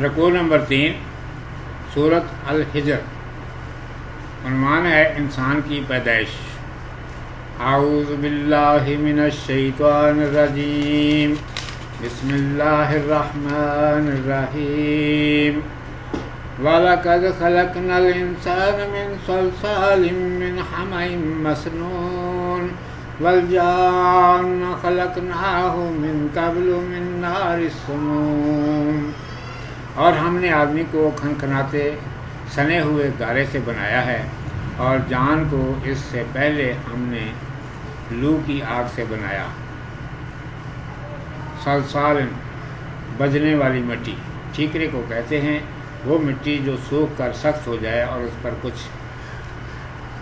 رکوع نمبر 3 سورۃ الحجر۔ عنوان ہے انسان کی پیدائش۔ اعوذ باللہ من الشیطان الرجیم، بسم اللہ الرحمن الرحیم۔ وَلَقَدْ خَلَقْنَا الْإِنسَانَ مِنْ صَلْصَالٍ مِّنْ حَمَإٍ مَّسْنُونٍ وَالْجَانَّ خَلَقْنَاهُ مِنْ قَبْلُ مِنْ نَارِ السَّمُومِ۔ اور ہم نے آدمی کو کھنکھناتے سنے ہوئے گارے سے بنایا ہے، اور جان کو اس سے پہلے ہم نے لو کی آگ سے بنایا۔ صلصال بجنے والی مٹی، ٹھیکرے کو کہتے ہیں، وہ مٹی جو سوکھ کر سخت ہو جائے اور اس پر کچھ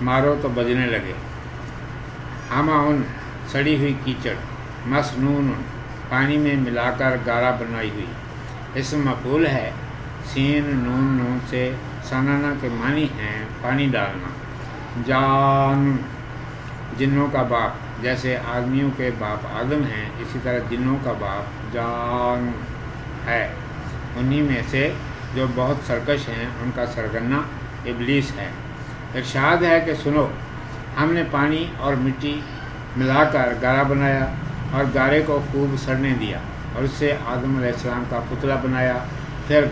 مارو تو بجنے لگے۔ ہماؤن سڑی ہوئی کیچڑ، مسنون پانی میں ملا کر گارا بنائی ہوئی۔ اسم مفعول ہے، سین نون سے سنانا کے معنی ہیں پانی ڈالنا۔ جان جنوں کا باپ، جیسے آدمیوں کے باپ آدم ہیں، اسی طرح جنوں کا باپ جان ہے۔ انہی میں سے جو بہت سرکش ہیں ان کا سرگنا ابلیس ہے۔ ارشاد ہے کہ سنو، ہم نے پانی اور مٹی ملا کر گارا بنایا اور گارے کو خوب سڑنے دیا، اور اس سے آدم علیہ السلام کا پتلا بنایا۔ پھر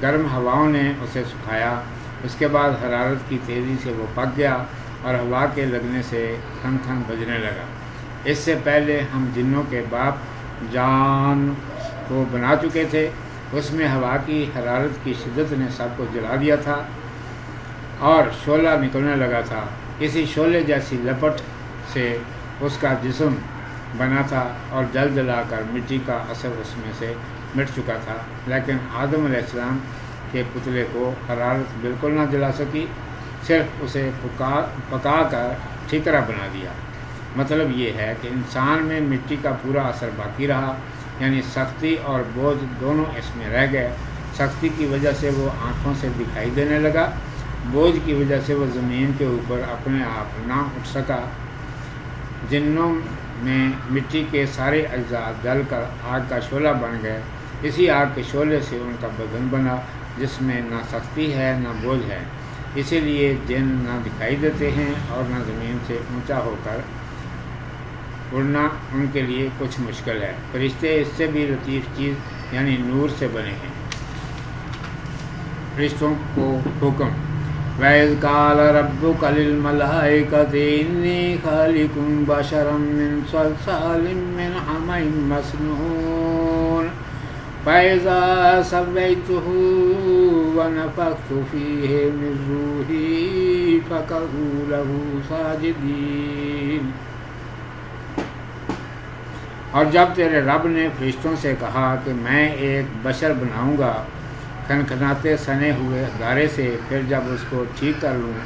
گرم ہواؤں نے اسے سکھایا، اس کے بعد حرارت کی تیزی سے وہ پک گیا اور ہوا کے لگنے سے کھن کھن بجنے لگا۔ اس سے پہلے ہم جنوں کے باپ جان کو بنا چکے تھے، اس میں ہوا کی حرارت کی شدت نے سب کو جلا دیا تھا اور شعلہ نکلنے لگا تھا۔ اسی شعلے جیسی لپٹ سے اس کا جسم بنا تھا اور جل جلا کر مٹی کا اثر اس میں سے مٹ چکا تھا، لیکن آدم علیہ السلام کے پتلے کو حرارت بالکل نہ جلا سکی، صرف اسے پکا کر ٹھیکرا بنا دیا۔ مطلب یہ ہے کہ انسان میں مٹی کا پورا اثر باقی رہا، یعنی سختی اور بوجھ دونوں اس میں رہ گئے۔ سختی کی وجہ سے وہ آنکھوں سے دکھائی دینے لگا، بوجھ کی وجہ سے وہ زمین کے اوپر اپنے آپ نہ اٹھ سکا۔ جنوں میں مٹی کے سارے اجزاء جل کر آگ کا شعلہ بن گئے، اسی آگ کے شعلے سے ان کا بدن بنا، جس میں نہ سختی ہے نہ بوجھ ہے۔ اسی لیے جن نہ دکھائی دیتے ہیں اور نہ زمین سے اونچا ہو کر اڑنا ان کے لیے کچھ مشکل ہے۔ فرشتے اس سے بھی لطیف چیز یعنی نور سے بنے ہیں۔ فرشتوں کو حکم، وَإِذْ قَالَ رَبُّكَ لِلْمَلَائِكَةِ إِنِّي خَالِقٌ بَشَرًا مِّن صَلْصَالٍ مِّنْ حَمَإٍ مَّسْنُونٍ فَإِذَا سَوَّيْتُهُ وَنَفَخْتُ فِيهِ مِن رُّوحِي فَقَعُوا لَهُ سَاجِدِينَ۔ اور جب تیرے رب نے فرشتوں سے کہا کہ میں ایک بشر بناؤں گا کھنکھناتے سنے ہوئے گارے سے، پھر جب اس کو ٹھیک کر لوں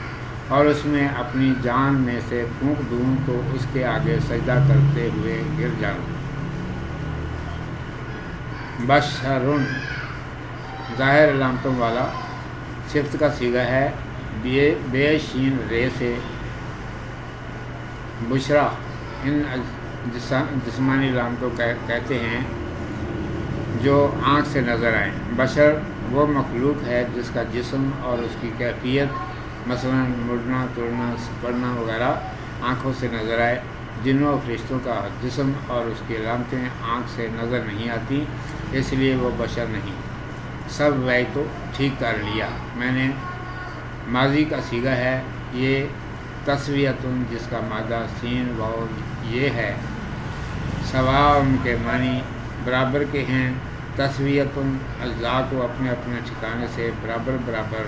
اور اس میں اپنی جان میں سے پھونک دوں تو اس کے آگے سجدہ کرتے ہوئے گر جاؤں۔ بشرن ظاہر علامتوں والا صفت کا صیغہ ہے، بے شین رے سے بشرا۔ ان جسمانی علامتوں کہتے ہیں جو آنکھ سے نظر آئیں۔ بشر وہ مخلوق ہے جس کا جسم اور اس کی کیفیت، مثلا مڑنا توڑنا پڑنا وغیرہ آنکھوں سے نظر آئے۔ جنوں و فرشتوں کا جسم اور اس کی علامتیں آنکھ سے نظر نہیں آتی، اس لیے وہ بشر نہیں۔ سب وہی تو ٹھیک کر لیا، میں نے ماضی کا صیغہ ہے۔ یہ تسویتن جس کا مادہ سین واو یہ ہے، سوا ان کے معنی برابر کے ہیں۔ تسویتن اجزاء کو اپنے اپنے ٹھکانے سے برابر برابر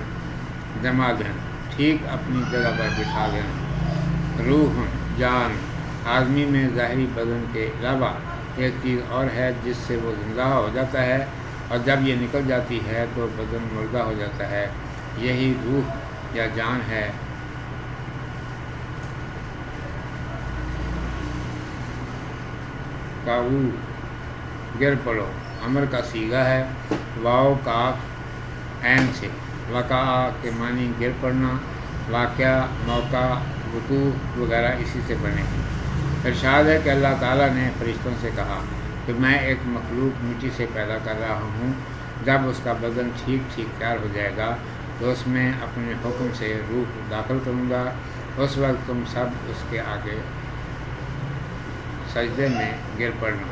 جما دیں، ٹھیک اپنی جگہ پر بٹھا دیں۔ روح جان، آدمی میں ظاہری بدن کے علاوہ ایک چیز اور ہے جس سے وہ زندہ ہو جاتا ہے، اور جب یہ نکل جاتی ہے تو بدن مردہ ہو جاتا ہے، یہی روح یا جان ہے۔ کاؤ گر پڑو، امر کا صیغہ ہے، واو کاف عین سے۔ وقع کے معنی گر پڑنا، واقعہ، موقع، وقوع وغیرہ اسی سے بنے ہیں۔ ارشاد ہے کہ اللہ تعالیٰ نے فرشتوں سے کہا کہ میں ایک مخلوق مٹی سے پیدا کر رہا ہوں، جب اس کا بدن ٹھیک تیار ہو جائے گا تو اس میں اپنے حکم سے روح داخل کروں گا، اس وقت تم سب اس کے آگے سجدے میں گر پڑنا،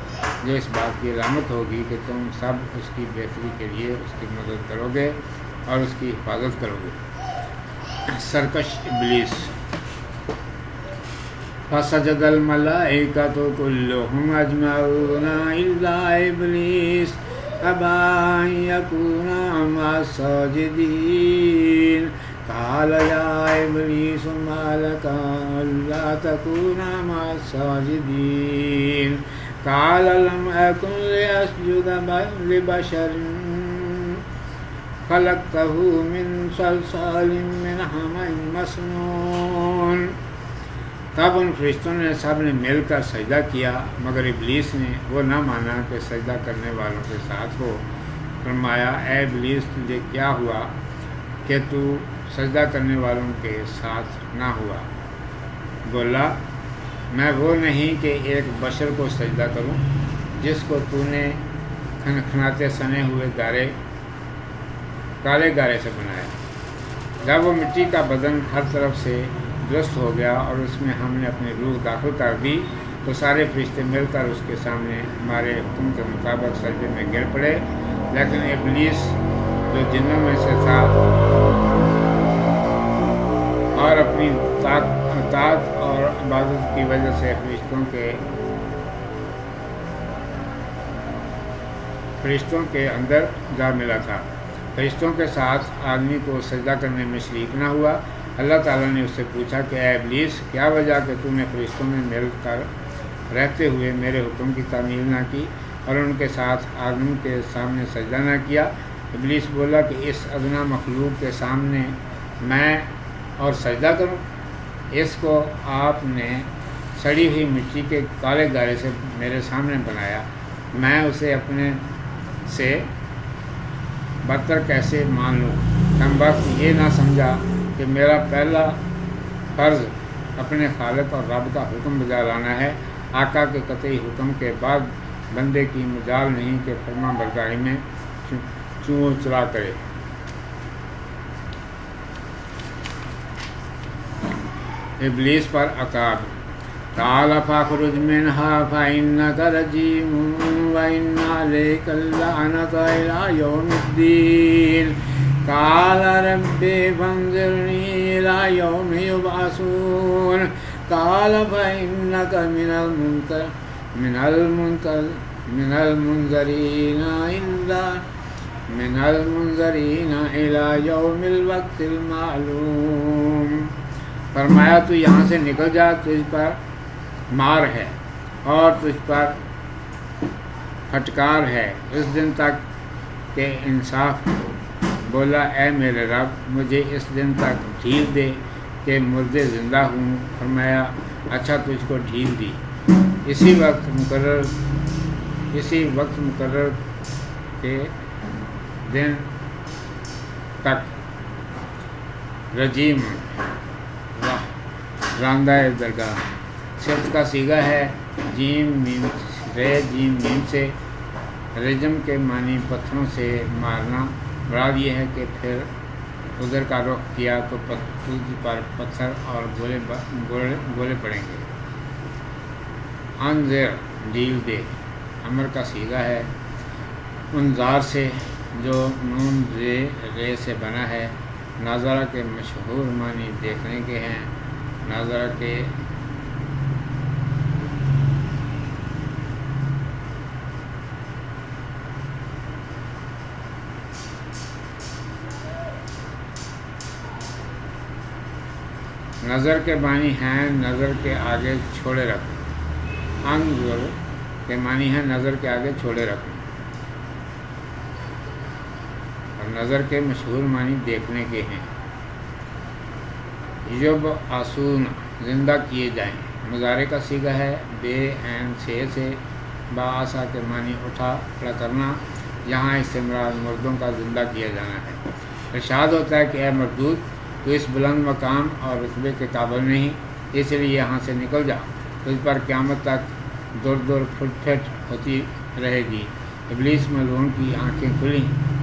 جو اس بات کی علامت ہوگی کہ تم سب اس کی بہتری کے لیے اس کی مدد کرو گے اور اس کی حفاظت کرو گے۔ سرکش ابلیس۔ فسجد الملائکۃ کلھم اجمعون الا ابلیس ابى ان يكون مع الساجدين قال يا ابلیس ما لك الا تكون مع الساجدين قال لم اكن لاسجد لبشر خلقته من صلصال من حمأ مسنون۔ تب ان فرشتوں نے سب نے مل کر سجدہ کیا مگر ابلیس نے وہ نہ مانا کہ سجدہ کرنے والوں کے ساتھ ہو۔ فرمایا اے ابلیس تجھے کیا ہوا کہ تو سجدہ کرنے والوں کے ساتھ نہ ہوا؟ بولا میں وہ نہیں کہ ایک بشر کو سجدہ کروں جس کو تو نے کھنکھناتے سنے ہوئے کالے گارے سے بنایا۔ جب وہ مٹی کا بدن ہر طرف سے درست ہو گیا اور اس میں ہم نے اپنی روح داخل کر دی تو سارے فرشتے مل کر اس کے سامنے ہمارے حکم کے مطابق سجدے میں گر پڑے، لیکن ابلیس جو جنوں میں سے تھا اور اپنی اطاعت اور عبادت کی وجہ سے فرشتوں کے اندر جا ملا تھا، فرشتوں کے ساتھ آدمی کو سجدہ کرنے میں شریک نہ ہوا۔ اللہ تعالیٰ نے اس سے پوچھا کہ اے ابلیس کیا وجہ کہ تو نے فرشتوں میں مل کر رہتے ہوئے میرے حکم کی تعمیل نہ کی اور ان کے ساتھ آدم کے سامنے سجدہ نہ کیا؟ ابلیس بولا کہ اس ادنا مخلوق کے سامنے میں اور سجدہ کروں؟ اس کو آپ نے سڑی ہوئی مٹی کے کالے گارے سے میرے سامنے بنایا، میں اسے اپنے سے برتر کیسے مان لوں؟ کم وقت یہ نہ سمجھا کہ میرا پہلا فرض اپنے خالق اور رب کا حکم بجا لانا ہے۔ آقا کے قطعی حکم کے بعد بندے کی مجال نہیں کہ فرما برداری میں چوں چرا کرے۔ ابلیس پر عقاب۔ قال فاخرج منها فإنك رجيم وإن عليك اللعنة إلى يوم الدين قال رب فانظرني إلى يوم يبعثون قال فإنك من المنظرين إلى يوم الوقت المعلوم۔ فرمایا تو یہاں سے نکل جا، تجھ پر مار ہے اور تجھ پر پھٹکار ہے اس دن تک کہ انصاف ہو۔ بولا اے میرے رب مجھے اس دن تک ڈھیل دے کہ مردے زندہ ہوں۔ فرمایا اچھا تجھ کو ڈھیل دی۔ اسی وقت مقرر کے دن تک رجیم راندہ درگاہ۔ صفت کا صیغہ ہے جیم میم سے۔ رجم کے معنی پتھروں سے مارنا، مراد یہ ہے کہ پھر ادھر کا رخ کیا تو تجھ پر پتھر اور گولے پڑیں گے۔ انذر ڈھیل دے، امر کا صیغہ ہے انذار سے جو نون رے سے بنا ہے۔ ناظرہ کے مشہور معنی دیکھنے کے ہیں۔ ناظرہ کے نظر کے معنی ہیں نظر کے آگے چھوڑے رکھنا۔ انظر کے معنی ہے نظر کے آگے چھوڑے رکھنا، اور نظر کے مشہور معنی دیکھنے کے ہیں۔ یب آسون زندہ کیے جائیں، مضارع کا صیغہ ہے بے عین سے باآسا کے معنی اٹھا کھڑا کرنا، یہاں اس سے مراد مردوں کا زندہ کیا جانا ہے۔ ارشاد ہوتا ہے کہ اے مردود تو اس بلند مقام اور رتبے کے قابل نہیں، اس لیے یہاں سے نکل جا، تجھ پر قیامت تک دور پھٹ ہوتی رہے گی۔ ابلیس ملعون کی آنکھیں کھلیں،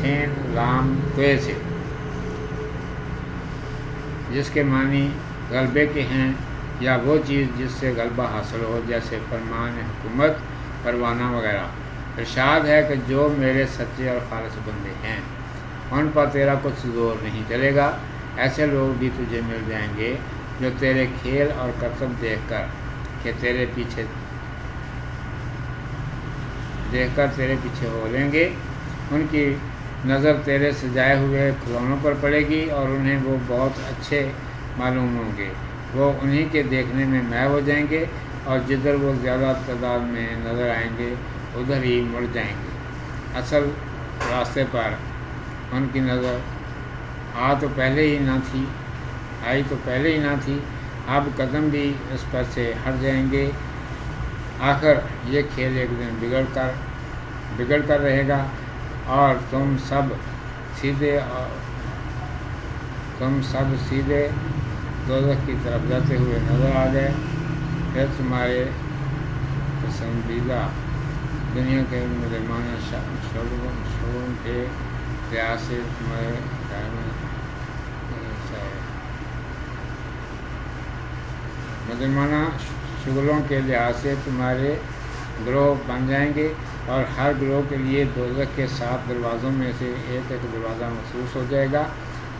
تھین لام توئے سے، جس کے معنی غلبے کے ہیں یا وہ چیز جس سے غلبہ حاصل ہو، جیسے فرمان حکومت، پروانہ وغیرہ۔ ارشاد ہے کہ جو میرے سچے اور خالص بندے ہیں ان پر تیرا کچھ زور نہیں چلے گا۔ ایسے لوگ بھی تجھے مل جائیں گے جو تیرے کھیل اور کرتب دیکھ کر تیرے پیچھے ہو لیں گے۔ ان کی نظر تیرے سجائے ہوئے کھلونوں پر پڑے گی اور انہیں وہ بہت اچھے معلوم ہوں گے۔ وہ انہی کے دیکھنے میں محو ہو جائیں گے اور جدھر وہ زیادہ تعداد میں نظر آئیں گے ادھر ہی مڑ جائیں گے۔ اصل راستے پر ان کی نظر آئی تو پہلے ہی نہ تھی، اب قدم بھی اس پر سے ہٹ جائیں گے۔ آخر یہ کھیل ایک دن بگڑ کر رہے گا اور تم سب سیدھے دوزخ کی طرف جاتے ہوئے نظر آ گئے۔ پھر تمہارے پسندیدہ دنیا کے مظلمانہ شعبوں کے لحاظ سے تمہارے مظلمانہ شغلوں کے لحاظ سے تمہارے گروہ بن جائیں گے، اور ہر گروہ کے لیے دوزخ کے 7 دروازوں میں سے ایک دروازہ مخصوص ہو جائے گا،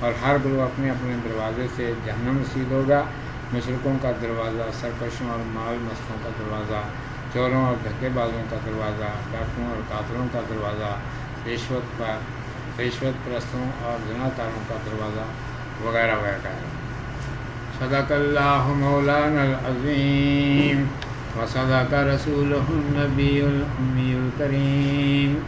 اور ہر گروہ اپنے اپنے دروازے سے جہنم رسید ہوگا۔ مشرکوں کا دروازہ، سرکشوں اور مال مستوں کا دروازہ، چوروں اور دھکے بازوں کا دروازہ، ڈاکوؤں اور قاتلوں کا دروازہ، رشوت پرستوں اور زناکاروں کا دروازہ وغیرہ وغیرہ۔ صدق اللہ مولانا العظیم و صدق رسولہ النبی الامی الکریم۔